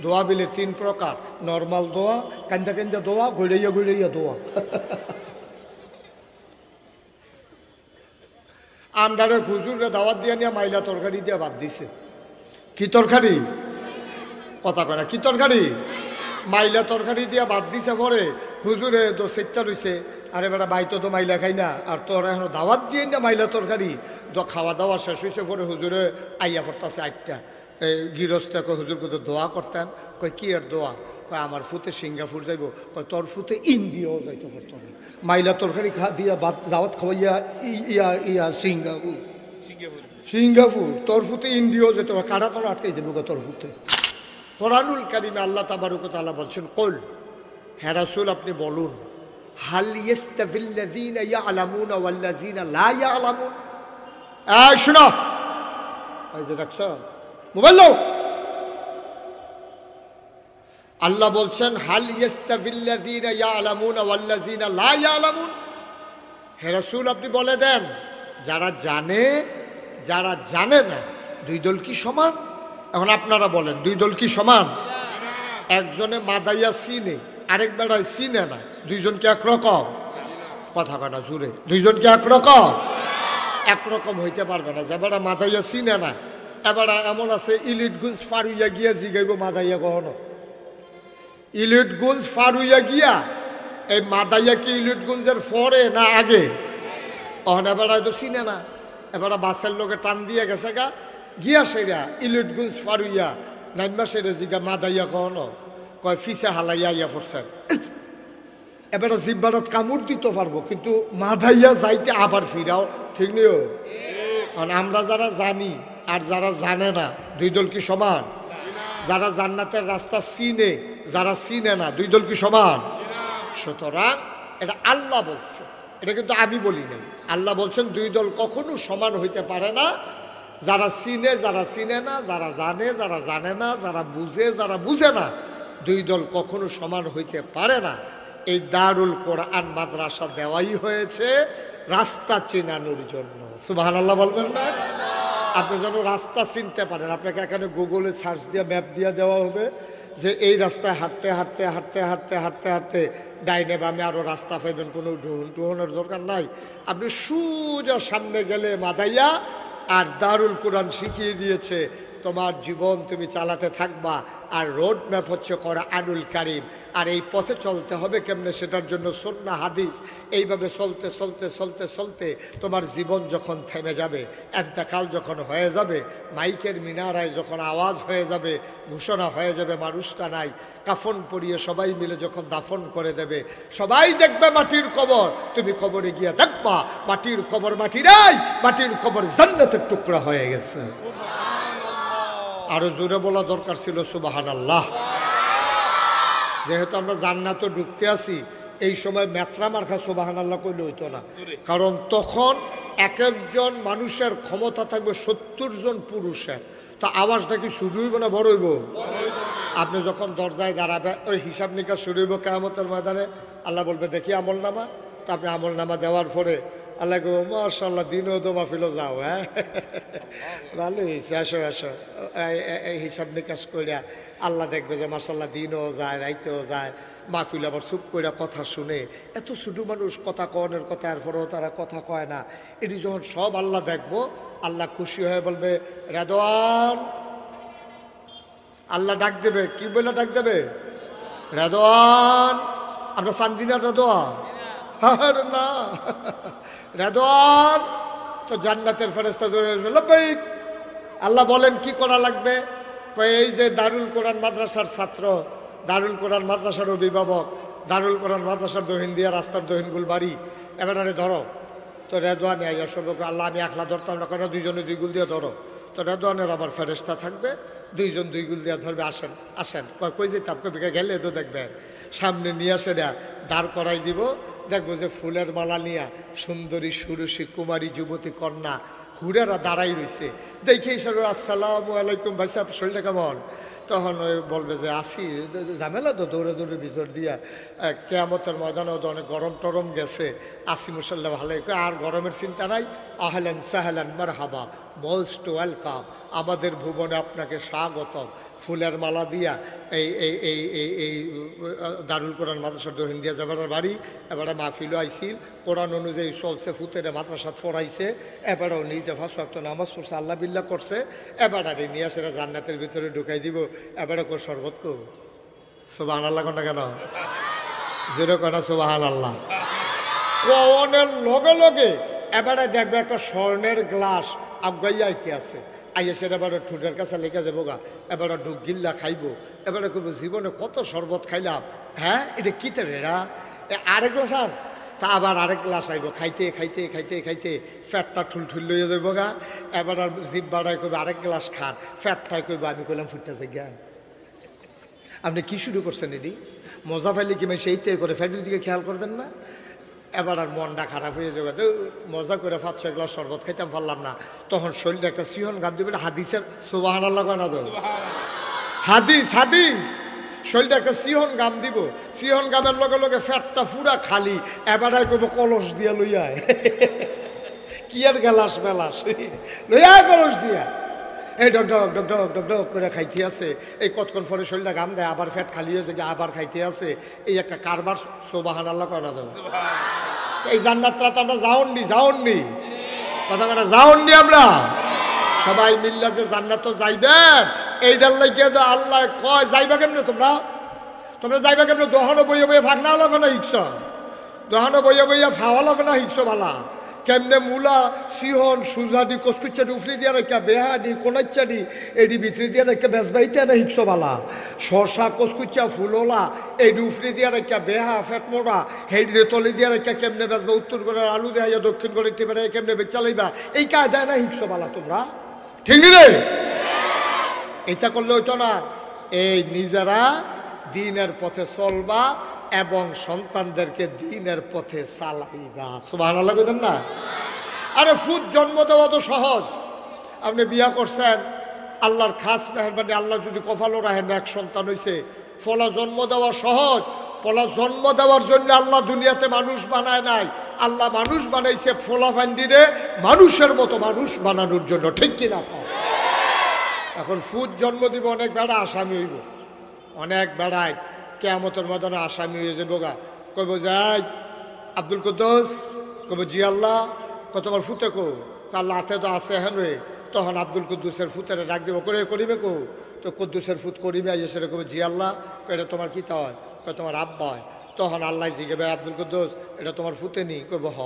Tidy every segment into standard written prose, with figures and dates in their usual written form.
দোয়া বিলে 3 প্রকার, নর্মাল দোয়া, কান্দা কান্দা দোয়া, গড়াইয়া গড়াইয়া দোয়া। আমরারে হুজুরে দাওয়াত দিয়া নিয়ে মাইলা তরকারি দিয়ে বাদ দিছে। কি তরকারি? কথা কয় না, কি তরকারি? মাইলা তরকারি দিয়া বাদ দিছে। পরে হুজুরে তো সেটটা রইছে, আরে বেটা বাইতো তো মাইলা খাই না, আর তোর এখন দাওয়াত দিয়ে না মাইলা তরকারি। তো খাওয়া দাওয়া শেষ হয়েছে, পরে হুজুরে আইয়া পড়তাছে 8টা। গৃহস্থ কয় হুজুর কত দোয়া করতেন। কয় কি আর দোয়া? কয় আমার ফুতে সিঙ্গাপুর যাইব। কয় তোর ফুতে ইন্ডিয়াও যাইতে পারতো না, মাইলা তরকারি দিয়া দাওয়াত খাওয়াইয়া ইয়া ইয়া সিঙ্গাপুর সিঙ্গাপুর তোর ফুতে ইন্ডিয়াও যেতে পারে। কারা তোর আটকাই যাবো তোর ফুতে। কোরআনুল কারিমে আল্লাহ তাবারক ওয়া তাআলা বলছেন, কুল, হে রাসূল আপনি বলুন, হাল ইয়াস্তাবিল্লাযীনা ইয়ালামুনা ওয়াল্লাযীনা লা ইয়ালামুন। এই শোনো, এই যে দেখছো মোবাইল নাও। আল্লাহ বলছেন, হাল ইয়াস্তাবিল্লাযীনা ইয়ালামুনা ওয়াল্লাযীনা লা ইয়ালামুন। হে রাসূল আপনি বলে দেন, যারা জানে যারা জানে না, দুই দল কি সমান? এখন আপনারা বলেন, দুই দল কি সমান? একজনে মাদাইয়া চিনে, আরেক বেড়ায় চিনে না, দুইজন কি একরকম? কথা কয় না জুড়ে, দুইজন কি একরকম? একরকম হইতে পারবে না। যে বেড়া মাদাইয়া চিনে না, এবারে এমন আছে ইলিটগঞ্জ ফারুইয়া গিয়া জিগাইব মাদাইয়া কখনো? ইলিটগঞ্জ ফারুইয়া গিয়া এই মাদাইয়া কি ইলিটগঞ্জের পরে না আগে? অহন এবারে তো চিনে না, এবারে বাসের লোকে টান দিয়ে গেছে গা, গিয়া সেরা ইলিটগঞ্জ ফারুইয়া নাইমা সেরা জিগা মাদাইয়া কখনো? কয় ফিসে হালাইয়া ইয়া পড়ছেন। এবারে জিব্বারাত কামড় দিতে পারবো, কিন্তু মাদাইয়া যাইতে আবার ফিরাও ঠিক নিও। কারণ আমরা যারা জানি আর যারা জানে না, দুই দল কি সমান? যারা জান্নাতের রাস্তা চিনে, যারা চিনে না, দুই দল কি সমান? সুতরাং এটা আল্লাহ বলছে, এটা কিন্তু আমি বলি নাই। আল্লাহ বলছেন দুই দল কখনো সমান হইতে পারে না। যারা চিনে, যারা চিনে না, যারা জানে, যারা জানে না, যারা বুঝে, যারা বুঝে না, দুই দল কখনো সমান হইতে পারে না। এই দারুল কোরআন মাদ্রাসা দেওয়াই হয়েছে রাস্তা চেনানোর জন্য। সুবহানাল্লাহ বলবেন না? আপনি যেন রাস্তা চিনতে পারেন। আপনাকে এখানে গুগলে সার্চ দিয়ে ম্যাপ দিয়ে দেওয়া হবে যে এই রাস্তায় হাঁটতে হাঁটতে হাঁটতে হাঁটতে হাঁটতে হাঁটতে ডাইনে বামে আরও রাস্তা পাইবেন, কোনো টুহনের দরকার নাই। আপনি সোজা সামনে গেলে মাদাইয়া, আর দারুল কোরআন শিখিয়ে দিয়েছে তোমার জীবন তুমি চালাতে থাকবা। আর রোড ম্যাপ হচ্ছে কোরআনুল কারীম। আর এই পথে চলতে হবে কেমনে, সেটার জন্য সুন্নাহ হাদিস। এইভাবে চলতে চলতে চলতে চলতে তোমার জীবন যখন থেমে যাবে, এন্তেকাল যখন হয়ে যাবে, মাইকের মিনারায় যখন আওয়াজ হয়ে যাবে, ঘোষণা হয়ে যাবে মানুষটা নাই, কাফন পরিয়ে সবাই মিলে যখন দাফন করে দেবে, সবাই দেখবে মাটির কবর। তুমি কবরে গিয়ে দেখবা মাটির কবর মাটি নাই, মাটির কবর জান্নাতের টুকরা হয়ে গেছে। আরো জোরে বলা দরকার ছিল সুবহানাল্লাহ। যেহেতু আমরা জান্নাতে ঢুকতে আছি, এই সময় মেত্রা মার্কা সুবহানাল্লাহ কইলে হইতো না। কারণ তখন এক একজন মানুষের ক্ষমতা থাকবে 70 জন পুরুষের। তো আওয়াজটা কি শুরু হইব না বড় হইব? আপনি যখন দরজায় দাঁড়াবে, ওই হিসাব নিকাশ শুরু হইব কিয়ামতের ময়দানে। আল্লাহ বলবে দেখি আমল নামা। তা আপনি আমল নামা দেওয়ার পরে আল্লাহ গো মাশাআল্লাহ দিনও তো মাহফিলও যাও, হ্যাঁ ভালো হয়েছে, আসো আসো। এই হিসাব নিকাশ করিয়া আল্লাহ দেখবে যে মাশাআল্লাহ দিনও যায়, রাইতেও যায়, মাহফিল আবার চুপ করে কথা শুনে। এত ছোট মানুষ কথা কনের কথা, এরপরেও তারা কথা কয় না। এটি যখন সব আল্লাহ দেখবো, আল্লাহ খুশি হয়ে বলবে রেদওয়ান। আল্লাহ ডাক দেবে, কি বলে ডাক দেবে? রেদওয়ান। আমরা চান্দিনা রেদওয়ান? আরে না, রেদওয়ান তো জান্নাতের ফেরেশতা ধরে লব্বাইক। আল্লাহ বলেন কি করা লাগবে? এই যে দারুল কোরআন মাদ্রাসার ছাত্র, দারুল কোরআন মাদ্রাসার অভিভাবক, দারুল কোরআন মাদ্রাসার দহিন দিয়া রাস্তার দহিনগুল বাড়ি, এবারে ধরো। তো রেদওয়ানে আইয়া সর্বক আল্লাহ আমি একলা ধরতাম না, কেন দুইজনে 2 গুল দিয়ে ধরো। তো রেদওয়ানের আবার ফেরেশতা থাকবে, 2 জন 2 গুল দিয়ে ধরবে। আসেন আসেন, কই যেতাম, কবি গেলে তো দেখবেন সামনে নিয়ে আসে না, দাঁড় করাই দিব। দেখবো যে ফুলের মালা নিয়া সুন্দরী সুরসী কুমারী যুবতী কন্যা হুরেরা দাঁড়াই রয়েছে। দেখেই সব আসসালামু আলাইকুম ভাই সাহেব, শরীরটা কেমন? তখন ওই বলবে যে আসি, ঝামেলা তো দৌড়ে দৌড়ে ভিতর দিয়া কেয়ামতের ময়দানে তো অনেক গরম টরম গেছে, আসি মুসল্লা ভালো, আর গরমের চিন্তা নাই। আহলেন সাহলেন মারহাবা, মোস্ট ওয়েলকাম, আমাদের ভুবনে আপনাকে স্বাগতম। ফুলের মালা দিয়া এই এই এই এই এই দারুল কোরআন মাদ্রাসার দহিন দিয়া যাবার বাড়ি, এবারে মাহফিলও আইছিল, কোরআন অনুযায়ী চলছে, ফুতেরে মাদ্রাসাত ফরাইছে, এবারেও নিজে 5 ওয়াক্ত নামাজ পড়ছে, আল্লাহ বিল্লাহ করছে, এবারে নিয়ে সেটা জান্নাতের ভিতরে ঢুকাই দিব। এবারে কো শরবত কো সুবহানাল্লাহ কোনটা কেন যেটা কেনা সুবহানাল্লাহ কোনের লগে লগে এবারে দেখবে একটা স্বর্ণের গ্লাস আগাইয়া আইতে আছে, আইয়া সেটা এবারে ঠুটের কাছে লেগে যাবো গা, এবারে ডুব গিল্লা খাইবো, এবারে কইব জীবনে কত শরবত খাইলাম, হ্যাঁ এটা কী তো রেরা আরেক গ্লাস আর তা আবার আরেক গ্লাস আইব, খাইতে খাইতে খাইতে খাইতে ফ্যাটটা ঠুল লইয়া যাবো গা, এবার আর জিভ বাড়ায় কইব আরেক গ্লাস খান, ফ্যাটটাই কইব আমি কইলাম ফুটটা যে জ্ঞান। আপনি কি শুরু করছেন এটি মজা পাইলে কি সেইতে করে ফ্যাটের দিকে খেয়াল করবেন না? এবার আর মনটা খারাপ হয়ে যাবে, তো মজা করে 5-6 গ্লাস শরবত খাইতাম পারলাম না, তখন শরীরে একটা সিহন গাম দিবে, হাদিসের সুবহানাল্লাহ কয় না তো, হাদিস হাদিস, শরীরটা একটা সিহন গাম দিব, সিহন গামের লগে লগে ফ্যাটটা পুরা খালি, এবার আর করবো কলস দিয়া লইয়ায় কি আর গেলাস বেলাস লইয়া কলস দিয়া এই ডক ডক ডক ডক ডক ডক করে খাইতে আছে, এই কতক্ষণ পরে শরীরটা গাম দেয়, আবার ফ্যাট খালি হয়ে যায়, আবার খাইতে আছে, এই একটা কারবার সুবহানাল্লাহ কয় না তো। এই জান্নাতটা তো আমরা যাওননি কথা কথা যাওননি, আমরা সবাই মিল্লা যে জান্নাত যাইবেন এইটার লাগে তো আল্লাহ কয় যাইবা কেমনে, তোমরা যাইবা কেমনে, দহনো বইয়া বইয়া ফাঁকনা লাফে না হিংস, দহনো বইয়া বইয়া ফাওয়া লাফে না হিংস বালা, কেমনে মূলা সিহন সুজাডি কসকুচ্চাডি উফরি দিয়া রেখা বেহাডি কোনাচ্চাডি এডি ভিতরি দিয়া রেখা বেজবাইতে না হিংসবালা, শসা কসকুচ্চা ফুলোলা এডি উফরি দিয়া রেখা বেহা ফেটমোড়া হেডি তলে দিয়া রেখা কেমনে বেজবা, উত্তর করে আলু দেখাইয়া দক্ষিণ করে টিপে কেমনে বেচালাইবা, এই কায়দায় না হিংসবালা তোমরা, ঠিক নি রে? এটা করলে হইতো না, এই নিজেরা দিনের পথে চলবা এবং সন্তানদেরকে দিনের পথে চালাইবা, সুবহানাল্লাহ কইতেন না? আরে ফুট জন্ম দেওয়া তো সহজ, আপনি বিয়া করছেন, আল্লাহর খাস মেহরবানি, আল্লাহ যদি কপালও রাখেন এক সন্তান হইছে, ফলা জন্ম দেওয়া সহজ, ফলা জন্ম দেওয়ার জন্য আল্লাহ দুনিয়াতে মানুষ বানায় নাই, আল্লাহ মানুষ বানাইছে ফোলা ফান্ডিরে মানুষের মতো মানুষ বানানোর জন্য, ঠিক কিনা? এখন ফুট জন্ম দিব, অনেক বেড়া আসামি হইব, অনেক বেড়ায় কিয়ামতের ময়দানে আসামি হয়ে যাবো গা, কইব যাই আব্দুল কুদ্দুস, কইব জি আল্লাহ, তোমার ফুতে কো, আল্লাহ হাতে তো আছে হেন, তখন আব্দুল কুদ্দুসের ফুতেরে ডাক দেবো, করে করিবে কো, তো কুদ্দুসের ফুত করিবে, আইয়ে সেটা কবে জি আল্লাহ, এটা তোমার কী হয়, তোমার আব্বা হয়, তখন আল্লাহ জিজ্ঞেবে আব্দুল কুদ্দুস এটা তোমার ফুতে নি, কইব হ,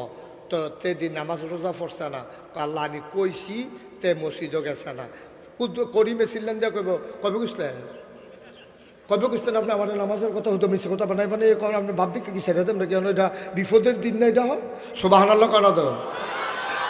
তো তে দিন নামাজ রোজা পড়ছে না, আল্লাহ আমি কইছি তে মসজিদও গেছে না, করিমে ছিলেন যা কইব, কবে বুঝলেন কবে বুঝতেন আপনি আমার নামাজের কথা হতো, মিশে কথা বানাই বানাই আপনি ভাব দিকে কি ছেড়ে দেন, কেন এটা বিপদের দিন না, এটা হয় সুবহানাল্লাহ কেন তো?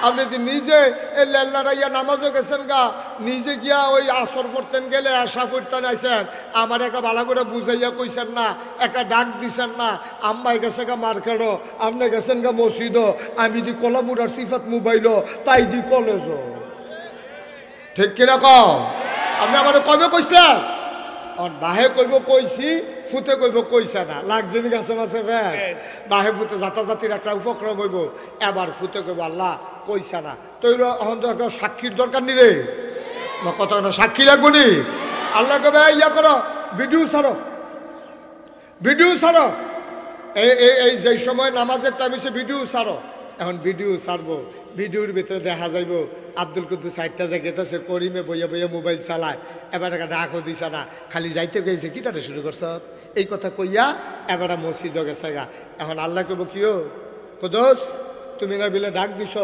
আপনি নিজে এই লেল্লারাইয়া নামাজও গেছেন গা, নিজে গিয়া ওই আসর পড়তেন গেলে আশা পড়তেন আইসেন, আমার একটা ভালো করে বুঝাইয়া কইছেন না, একটা ডাক দিছেন না, আম্মাই গেছে গা মার্কেটও, আপনি গেছেন গা মসজিদও, আমি দি কলামুরার সিফাত মোবাইলও, তাই দি কলেজও, ঠিক কিনা কম? আপনি আমার কবে কইছেন? বাহে কইব কইছি, ফুতে কইব কইছে না, লাগছেনি গাছে মাছে ব্যাস, বাহে ফুতে জাতাজাতির একটা উপক্রম হইব, এবার ফুতে কইব আল্লাহ কইছে না, তো এখন তো একটা সাক্ষীর দরকার নি রে, কত সাক্ষী লাগবো নি? আল্লাহ কবে ইয়া করো, ভিডিও ছাড়ো, এই যে সময় নামাজের টাইম হচ্ছে ভিডিও ছাড়ো, এখন ভিডিও ছাড়বো, ভিডিওর ভিতরে দেখা যাইব আব্দুল কুদ্দুস সাইডটা জায়গাতেছে, করিমে বইয়া বইয়া মোবাইল চালায়, এবার একটা ডাকও দিছে না, খালি যাইতে গেছে কি তারা শুরু করছ, এই কথা কইয়া এবার মসজিদও গেছে গা, এখন আল্লাহ কইব কিও কুদ্দুস তুমি না বিলে ডাক দিছ,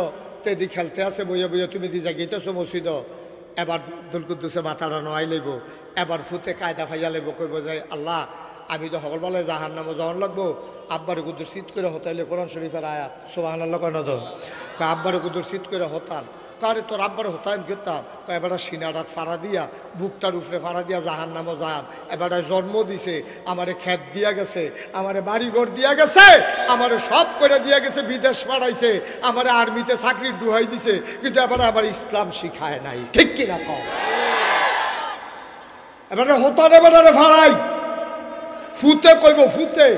তেদি খেলতে আছে বইয়া বইয়া তুমি দি জাগিতেছো মসজিদ, এবার আব্দুল কুদ্দুসে মাথাটা নোয়াই লইব, এবার ফুতে কায়দা ফাইয়া লইব, কইব যে আল্লাহ আমি তো সকলবেলায় জাহান নামে যাওয়ান লাগবো, আব্বার কুদ্দুর শীত করে হতাইলে কোরআন শরীফের আয়াত সুবহানাল্লাহ কয় না তো, আব্বার কুদ্দুর শীত করে হতান, কারে তোর আব্বার হতাম করতাম, এবার সিনারাত ফাড়া দিয়া বুকটার উপরে ফাড়া দিয়া জাহান নামও যাম, এবার জন্ম দিছে, আমারে ক্ষেত দিয়া গেছে, আমারে বাড়িঘর দিয়া গেছে, আমারে সব করে দিয়া গেছে, বিদেশ পাঠাইছে, আমারে আর্মিতে চাকরির ডুহাই দিছে, কিন্তু এবার আবার ইসলাম শিখায় নাই, ঠিক কিনা কম? এবারে হতারে বেটারে ফাড়াই ফুতে কইব ফুতে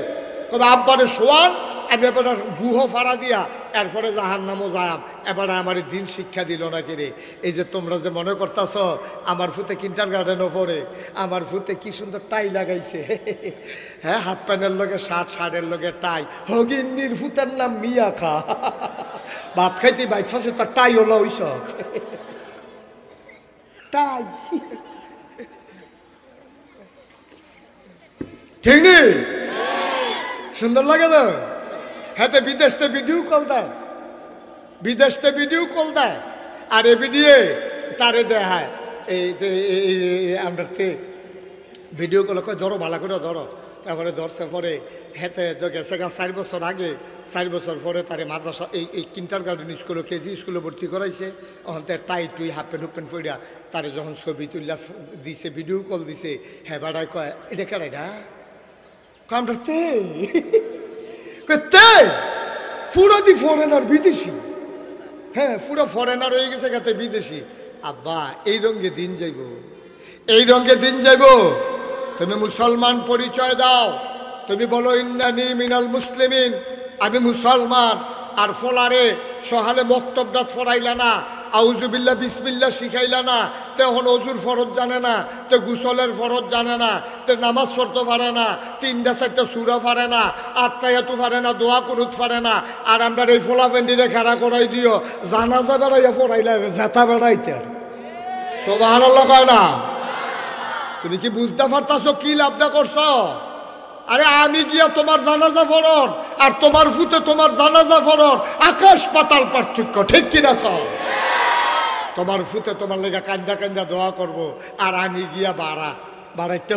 কবে আব্বারে শোয়ান আমি এবার গুহ ফাড়া দিয়া এরপরে জাহান নামও যাম এবারে আমার দিন শিক্ষা দিল না কিরে এই যে তোমরা যে মনে করতেছ আমার ফুতে কিন্টার গার্ডেনও পড়ে আমার ফুতে কি সুন্দর টাই লাগাইছে হ্যাঁ হাফ প্যান্টের লগে শার্টের লগে টাই হগিন্নির ফুতের নাম মিয়া খা ভাত খাইতে বাইক ফাঁসে তার টাই হলো ওইস টাই ঠিক নেই সুন্দর লাগে তো হ্যাঁ বিদেশতে ভিডিও কল দেয় বিদেশতে ভিডিও কল দেয় আর এ ভিডিও তারে দেখায় এই আমরা ভিডিও কল ধরো ভালো করে ধরো তারপরে ধরছে পরে হেতে গেছে গা 4 বছর আগে 4 বছর পরে তারে মাদ্রাসা এই কিন্টার গার্ডেন স্কুলে কেজি স্কুলে ভর্তি করাইছে তখন তার টাই টুই হাফ প্যান্ট হুপেন ফইরা তারে যখন ছবি তুললা দিছে ভিডিও কল দিছে হ্যাঁ বাড়ায় কয় এটা কেডা কামটা তে পুরো দি ফরেনার বিদেশি হ্যাঁ পুরো ফরেনার হয়ে গেছে গাতে বিদেশি আব্বা এই রঙে দিন যাইব এই রঙে দিন যাইব তুমি মুসলমান পরিচয় দাও তুমি বলো ইন্নানি মিনাল মুসলিমিন আমি মুসলমান আর ফলারে সহালে মক্তবদাত ফরাইলা না আউযুবিল্লাহ বিসমিল্লাহ শিখাইলা না তে এখন অজুর ফরজ জানে না তে গুসলের ফরজ জানে না তে নামাজ পড়তে পারে না 3টা 4টা সূরা পারে না আত্মায়াতু পারে না দোয়া কুনুত পারে না আর আমরা এই ফোলা পেন্ডিরে খাড়া করাই দিও জানাজা বেড়াইয়া পড়াইলা জেতা বেড়াইতে আর সুবহানাল্লাহ কয় না তুমি কি বুঝতে পারতাছো কি লাভটা করছো আরে আমি গিয়া তোমার জানাজা পড়ন আর তোমার ফুতে তোমার জানাজা পড়ন আকাশ পাতাল পার্থক্য ঠিক কিনা কও তোমার ফুতে তোমার লেগা কান্দা কান্দা দোয়া করব আর আমি গিয়া বাড়াইতে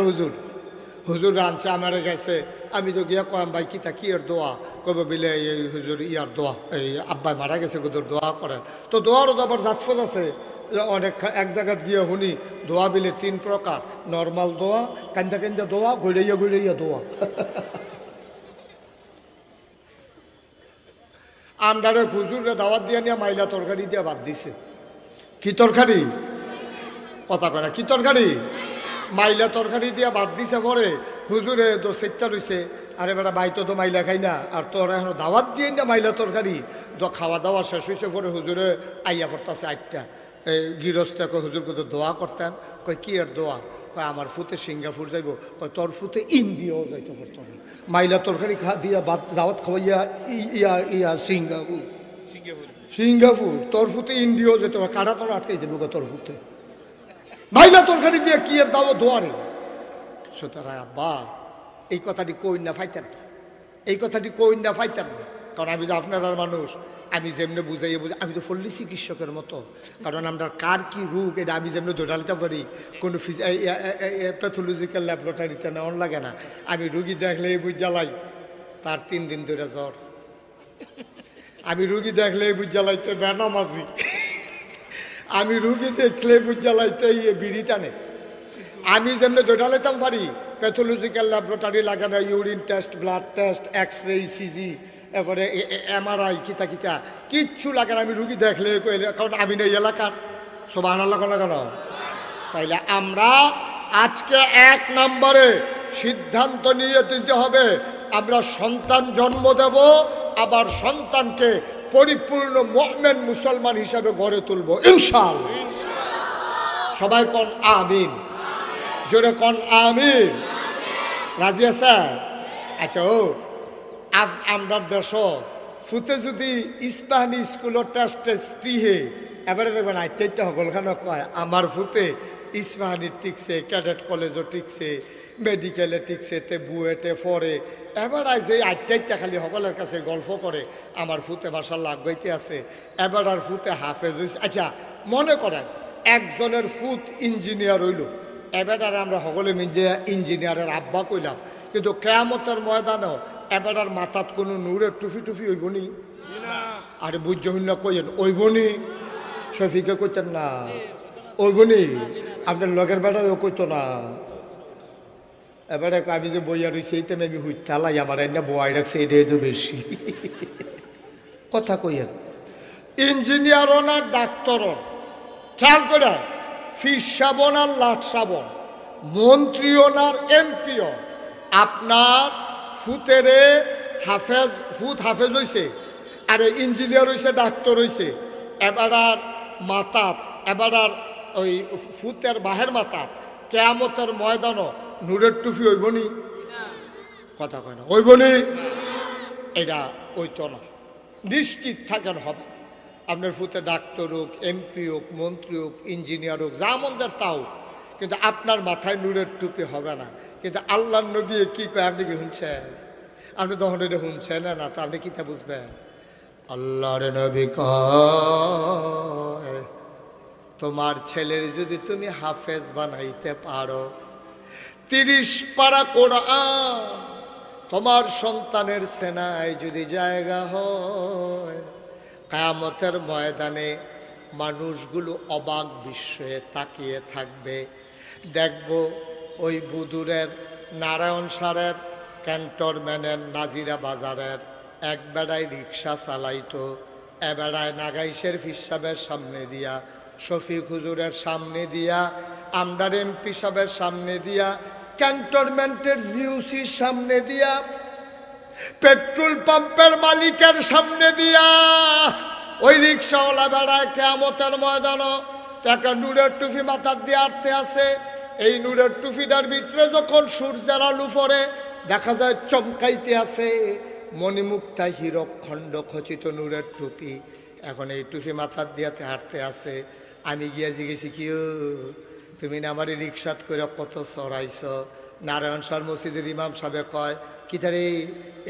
হুজুর আনছে আমারে গেছে আমি তো গিয়া কয়াম ভাই কিতা কি এর দোয়া কবে বিলে এই হুজুর ইয়ার দোয়া এই আব্বাই মারা গেছে হুজুর দোয়া করেন তো দোয়ারও তো আবার জাতফত আছে অনেক এক জায়গায় গিয়ে শুনি দোয়া বিলে 3 প্রকার নর্মাল দোয়া কান্দা কান্দা দোয়া ঘুরাইয়া দোয়া আমদারে হুজুরে দাওয়াত দিয়ে নিয়ে মাইলা তরকারি দিয়ে বাদ দিছে কি তরকারি কথা কয় না কি তরকারি মাইলা তরকারি দিয়ে বাদ দিছে পরে হুজুরে তো সেটটা রইছে আরে বেটা ভাই তো মাইলা খাই না আর তোর এখন দাওয়াত দিয়ে না মাইলা তরকারি তো খাওয়া দাওয়া শেষ হয়েছে পরে হুজুরে আইয়া পড়তেছে 8টা গৃহস্থ হুজুর কত দোয়া করতেন কয় কি আর দোয়া কয় আমার ফুতে সিঙ্গাপুর যাইব কয় তোর ফুতে ইন্ডিয়াও যাইতে পারতো না মাইলা তরকারি দিয়া দাওয়াত খাওয়াইয়া ইয়া সিঙ্গাপুর তোর ফুতে ইন্ডিয়াও যেত না কাটা তোর আটকাই যাবো তোর ফুতে মাইলা তরকারি দিয়ে কি আর দাওয়া দোয়ারে সুতরাং আব্বা এই কথাটি কই না ফাইতেন না এই কথাটি কই না ফাইতেন না কারণ আমি তো আপনার মানুষ আমি যেমনি বুঝাইয়ে আমি তো ফল্লি চিকিৎসকের মতো কারণ আমরা কার কি রোগ এটা আমি যেমনি ধরালতে পারি কোনো প্যাথোলজিক্যাল ল্যাবরেটরিতে নেওয়ার লাগে না আমি রুগী দেখলে বুঝ জ্বালাই তার 3 দিন ধরে জ্বর আমি রুগী দেখলে বুঝ জ্বালাইতে বেনামাজি আমি রুগী দেখলে বুঝ জ্বালাইতে বিড়ি টানে আমি যেমনি ধরালাইতাম পারি প্যাথোলজিক্যাল ল্যাবরেটরি লাগে না urine test blood test X-ray ECG এরপরে MRI কিতা কিচ্ছু লাগে না আমি রুগী দেখলে কারণ আমি না এলাকার সুবহানাল্লাহ কেন তাইলে আমরা আজকে 1 নম্বরে সিদ্ধান্ত নিয়ে দিতে হবে আমরা সন্তান জন্ম দেব আবার সন্তানকে পরিপূর্ণ মুমিন মুসলমান হিসাবে গড়ে তুলব ইনশাআল্লাহ সবাই কোন আমিন জোরে কোন আমিন রাজি আছে আচ্ছা আমরা দেশ ফুতে যদি ইস্পাহানি স্কুলের টেস্টি হে এবারে দেখবেন 8টা সকলখানে কয় আমার ফুতে ইস্পাহানি টিকছে ক্যাডেট কলেজও টিকছে মেডিকেলে টিকছে তে বুয়েটে পড়ে এবার আজ এই 8টা খালি সকলের কাছে গল্প করে আমার ফুতে মাশাআল্লাহ আগাইতে আছে এবার আর ফুতে হাফেজ হয়েছে আচ্ছা মনে করেন একজনের ফুত ইঞ্জিনিয়ার হইল এবার আর আমরা সকলে মিলে ইঞ্জিনিয়ারের আব্বা কইলাম কিন্তু কিয়ামতের ময়দানেও এবার আর মাথাত কোনো নূরের টুফি হইবনি আরে বুঝ না কইেন ওইবনি শফিকে কইতেন না ওইবনি আপনার লগের বেড়াও কইতো না এবারে আমি যে বইয়া রয়েছে এইটা আমি হুইতালাই আমার এনে বই রাখছে এটাই তো বেশি কথা কইেন ইঞ্জিনিয়ারও না ডাক্তারও খেয়াল করে ফিস সাবন আর লাট সাবন মন্ত্রীও না এমপিও, আপনার ফুতেরে হাফেজ, ফুত হাফেজ হইছে, আরে ইঞ্জিনিয়ার হইছে, ডাক্তার হইছে, এবার আর মাতাত, এবার আর ওই ফুতের বাহের মাতাত কেয়ামতের ময়দানও নূরের টুপি হইবনি? কথা কয় না, হইবনি? এটা ওইতো না, নিশ্চিত থাকেন হবে। আপনার ফুতে ডাক্তার হোক, এমপি হোক, মন্ত্রী হোক, ইঞ্জিনিয়ার হোক, যা মন্দের তাও, কিন্তু আপনার মাথায় নূরের টুপি হবে না। কিন্তু আল্লাহর নবী কি কয়, আপনি কি শুনছেন? আপনি তখন এটা শুনছেন না, তো আপনি কিতা বুঝবেন? আল্লাহর নবী কয়, তোমার ছেলের যদি তুমি হাফেজ বানাইতে পারো, 30 পারা কোরআন তোমার সন্তানের সেনায় যদি জায়গা হয়, কিয়ামতের ময়দানে মানুষগুলো অবাক বিস্ময়ে তাকিয়ে থাকবে। দেখব ওই বুদুরের, নারায়ণ সারের, ক্যান্টনমেন্টের, নাজিরা বাজারের এক বেড়ায় রিক্সা চালাইতো, এ বেড়ায় নাগাইশের ফিসাবের সামনে দিয়া, শফিক হুজুরের সামনে দিয়া, আমদার এমপি সাহেবের সামনে দিয়া, ক্যান্টনমেন্টের জিউসির সামনে দিয়া, পেট্রোল পাম্পের মালিকের সামনে দিয়া ওই রিক্সাওয়ালা বেড়ায় কিয়ামতের ময়দানও তাকে নূরের টুপি মাথার দিয়ে আটতে আছে। এই নূরের টুপিটার ভিতরে যখন সূর্যের আলো পড়ে দেখা যায় চমকাইতে আছে, মণিমুক্তা হীরক খণ্ড খচিত নূরের টুপি। এখন এই টুপি মাথার দিয়াতে হাঁটতে আছে। আমি গিয়া জিজ্ঞেসি, কি তুমি না আমার রিক্সাত করে কত চড়াইছ? নারায়ণ সার মসজিদের ইমাম সাহেব কয়, কিতারে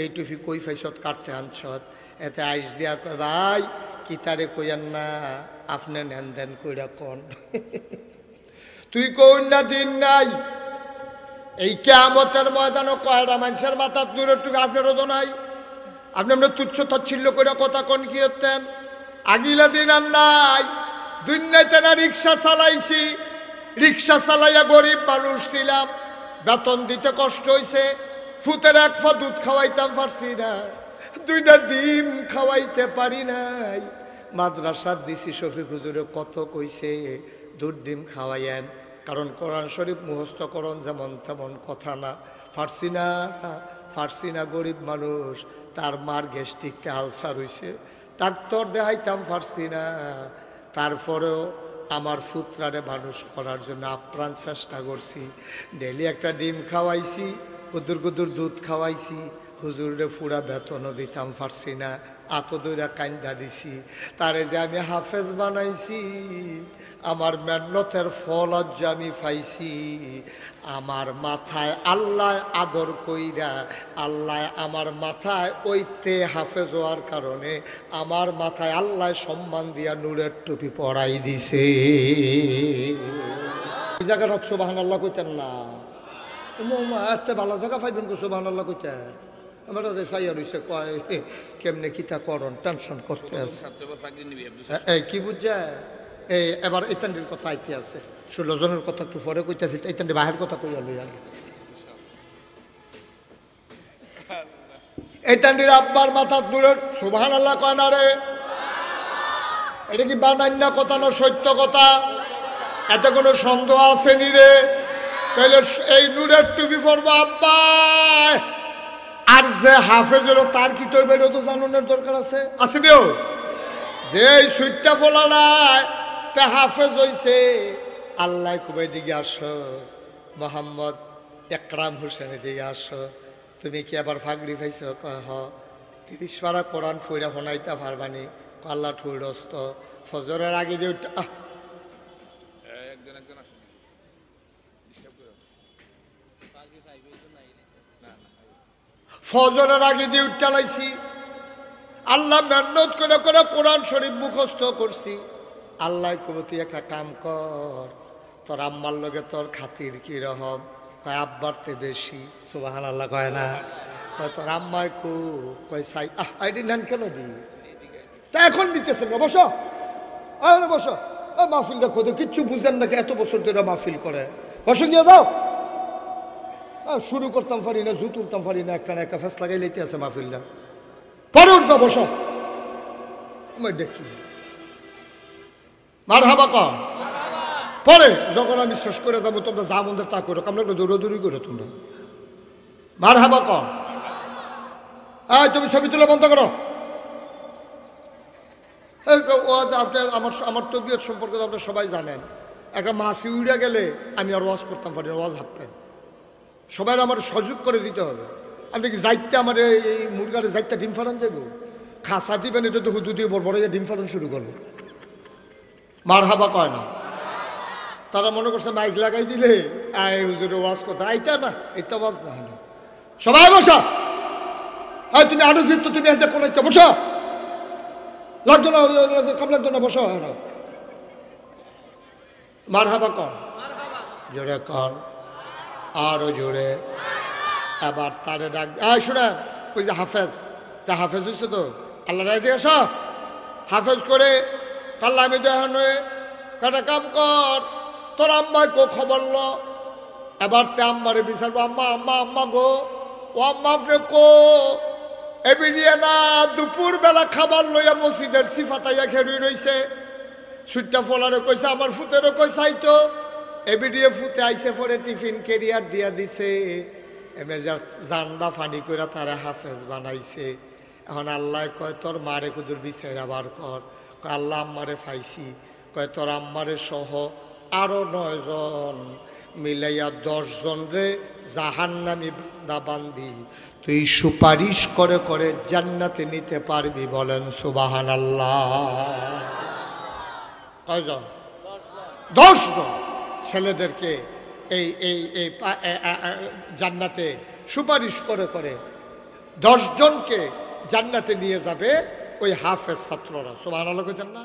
এই টুপি কই ফাইসত কাটতে আনছত? এতে আইস দিয়া কয়, ভাই কিতারে কইয়ান না, আপনি নেন দেন কইরা কন। তুই কোন না দিন নাই এই কিয়ামতের ময়দানও কয়টা মানুষের মাথার নূরের টুপি আপনারও তো নাই। আপনি আমরা তুচ্ছ তাচ্ছিল্য করে কথা কন কি হতেন? আগিলা দিন আর নাই, দুনিয়াতে না রিক্সা চালাইছি, রিক্সা চালাইয়া গরিব মানুষ ছিলাম, বেতন দিতে কষ্ট হয়েছে, ফুতের এক ফা দুধ খাওয়াইতাম পারছি না, 2টা ডিম খাওয়াইতে পারি নাই। মাদ্রাসার দিছি শফিক হুজুরে কত কইছে 2 ডিম খাওয়াইয়েন, কারণ কোরআন শরীফ মুখস্থকরণ যেমন তেমন কথা না। ফার্সি না গরিব মানুষ, তার মার গ্যাস্ট্রিকতে আলসার হইছে, ডাক্তার দেখাইতাম পারছি না। তারপরেও আমার ফুতরারে মানুষ করার জন্য আপ্রাণ চেষ্টা করছি। ডেলি একটা ডিম খাওয়াইছি, কুদুর কুদুর দুধ খাওয়াইছি, হুজুরে পুরা বেতনও দিতাম পারছি না, আত দইরা কান্দা দিছি। তারে যে আমি হাফেজ বানাইছি, আমার মেহনতের ফল আজ আমি পাইছি। আমার মাথায় আল্লাহ আদর কইরা, আল্লাহ আমার মাথায় ওইতে হাফেজ হওয়ার কারণে আমার মাথায় আল্লাহ সম্মান দিয়া নূরের টুপি পরাই দিছে। এই জায়গাটা সুবহানাল্লাহ কইতেন না? এত ভালো জায়গা পাইবেন গো সুবহানাল্লাহ কইতে? আমার চাইয়া রয়েছে, কয় কেমনে কিতা করন, টেনশন করতে আছে। এই কি বুঝছে? এই এবার ইতান্ডির কথা আইতে আছে, 16 জনের কথা একটু পরে কইতেছি, ইতান্ডি বাহের কথা কইয়া লই আগে। ইতান্ডির আব্বার মাথা দূরে সুবহানাল্লাহ কয় না রে? এটা কি বানান্য কথা না সত্য কথা? এতে কোনো সন্দেহ আছে নি রে? তাইলে এই নূরের টুপি পরবো আব্বা, আর যে হাফেজেরও তার কি তৈবে তো জানানোর দরকার আছে, আছে নিও? যে এই সুইটটা ফোলা নাই তা হাফেজ হইছে, আল্লাহ কুবাই দিকে আসো, মোহাম্মদ একরাম হোসেনের দিকে আসো, তুমি কি আবার ফাগড়ি পাইছ? কয় হ। 30 পারা কোরআন ফইরা শোনাইতে পারবানি? আল্লাহ ঠুইরস্ত ফজরের আগে যে ফজরের আগে দিয়ে উঠালাইছি, আল্লাহ মেহনত করে করে কোরআন শরীফ মুখস্থ করছি। আল্লাহ কবে তুই একটা কাম কর, তোর আম্মার লগে তোর খাতির কি রকম? কয় আব্বার তে বেশি। সুবহানাল্লাহ কয় না? কয় তোর আম্মায় কয় চাই আইডি নেন কেন দি? তা এখন নিতেছেন না, বসো বসো, মাহফিলটা খোঁজো, কিচ্ছু বুঝেন নাকি? এত বছর ধরে মাহফিল করে, বসো গিয়ে দাও। শুরু করতাম পারি না, জু তুলতাম পারি না, একটা ফেস লাগাই লেতে আছে মাহফিলটা। পরে উঠবা, বসো। আমার দেখি মারহাবা কম, পরে যখন আমি শেষ করে দেবো তোমরা যা মন্দের তা করো, আমরা একটু দৌড়াদৌড়ি করো তোমরা। মার হাবা কর। তুমি ছবি তুলে বন্ধ করো। ওয়াজ আপনার আমার তবিয়ত সম্পর্কে তো আপনারা সবাই জানেন। একটা মাসি উড়ে গেলে আমি আর ওয়াজ করতাম পারি, ওয়াজ হাঁপতেন। সবাই আমার সহযোগ করে দিতে হবে। আপনি কি যাইতে আমার এই মুরগারে যাইতে ডিম ফাটান যাবো, খাসা দিবেন, এটা তো হুদু দিয়ে বড় বড় ডিম ফাটান শুরু করবো। মার হাবা কয় না। তারা মনে করছে মাইক লাগাই দিলে হুজুরে ওয়াজ করতে, আইতা না, এইটা ওয়াজ না হলো। সবাই বসা। তুমি আরো দিত, তুমি এতে কোন ইচ্ছা বসো, লাগতো না, কম লাগতো না, বসো। মার হাবা কর, জোরে কর, আরো জোরে। এবার তারে ডাক, শুনেন, ওই যে হাফেজ, তা হাফেজ হচ্ছে তো আল্লাহ রায় দিয়ে আসা হাফেজ করে কাল্লা আমি দেখান কাটা কাম কর, তোর আম্মায় কো খবর ল। এবার তে আম্মারে বিচারবো, আম্মা আম্মা আম্মা গো, ও আম্মা আপনি কো এবিডিয়ে না দুপুর বেলা খাবার লইয়া মসজিদের সিফাতাইয়া খেরুই রইছে। সুইটটা ফলারে কইছে, আমার ফুতেরও কইছে আইতো। এবিডিয়ে ফুতে আইসে পরে টিফিন কেরিয়ার দিয়া দিছে। এমনি জান্ডা ফানি করে তারা হাফেজ বানাইছে। এখন আল্লাহ কয় তোর মারে কুদুর বিচাইরা বার কর। আল্লাহ আম্মারে ফাইছি, কয় তোর আম্মারে সহ আরো 9 জন মিলাইয়া 10 জন রে জাহান্নামী বান্দা বান্দি তুই সুপারিশ করে করে জান্নাতে নিতে পারবি। বলেন সুবহানাল্লাহ। কয়জন? 10 জন ছেলেদেরকে এই এই এই জান্নাতে সুপারিশ করে করে 10 জনকে জান্নাতে নিয়ে যাবে ওই হাফেজ ছাত্ররা। সুবহানাল্লাহ কইতেন না?